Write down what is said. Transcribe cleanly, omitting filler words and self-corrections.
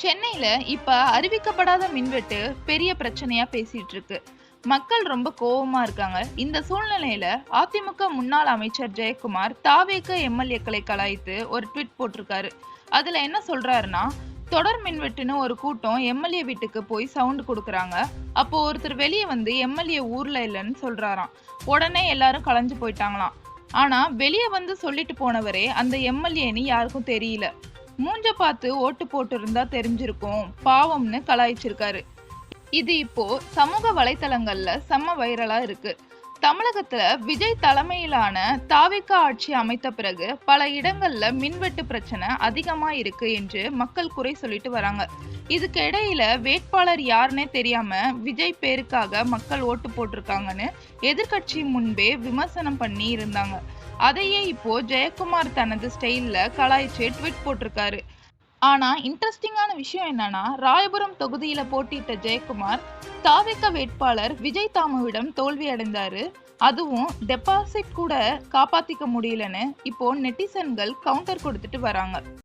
சென்னையில இப்ப அறிவிக்கப்படாத மின்வெட்டு பெரிய பிரச்சனையா பேசிட்டு இருக்கு. மக்கள் ரொம்ப கோவமா இருக்காங்க. இந்த சூழ்நிலையில அதிமுக முன்னாள் அமைச்சர் ஜெயக்குமார் தாவேக எம்எல்ஏக்களை கலாய்த்து ஒரு ட்வீட் போட்டிருக்காரு. அதுல என்ன சொல்றாருன்னா, தொடர் மின்வெட்டுன்னு ஒரு கூட்டம் எம்எல்ஏ வீட்டுக்கு போய் சவுண்ட் கொடுக்குறாங்க. அப்போ ஒருத்தர் வெளியே வந்து எம்எல்ஏ ஊர்ல இல்லைன்னு சொல்றாராம். உடனே எல்லாரும் கலைஞ்சு போயிட்டாங்களாம். ஆனா வெளியே வந்து சொல்லிட்டு போனவரே அந்த எம்எல்ஏன்னு யாருக்கும் தெரியல. மூஞ்ச பார்த்து ஓட்டு போட்டு இருந்தா தெரிஞ்சிருக்கும் பாவம்னு கலாய்ச்சிருக்காரு. இது இப்போ சமூக வலைத்தளங்கள்ல செம்ம வைரலா இருக்கு. தமிழகத்துல விஜய் தலைமையிலான தாவேக ஆட்சி அமைத்த பிறகு பல இடங்கள்ல மின்வெட்டு பிரச்சனை அதிகமா இருக்கு என்று மக்கள் குறை சொல்லிட்டு வராங்க. இதுக்கு இடையில வேட்பாளர் யாருன்னே தெரியாம விஜய் பேருக்காக மக்கள் ஓட்டு போட்டிருக்காங்கன்னு எதிர்க்கட்சி முன்பே விமர்சனம் பண்ணி இருந்தாங்க. அதையே இப்போ ஜெயக்குமார் தனது ஸ்டைல்ல கலாய்ச்சி ட்வீட் போட்டிருக்காரு. ஆனா இன்ட்ரெஸ்டிங்கான விஷயம் என்னன்னா, ராயபுரம் தொகுதியில போட்டியிட்ட ஜெயக்குமார் தாவேக வேட்பாளர் விஜய் தாமுவிடம் தோல்வி அடைந்தாரு. அதுவும் டெபாசிட் கூட காப்பாத்திக்க முடியலன்னு இப்போ நெட்டிசன்கள் கவுண்டர் கொடுத்துட்டு வராங்க.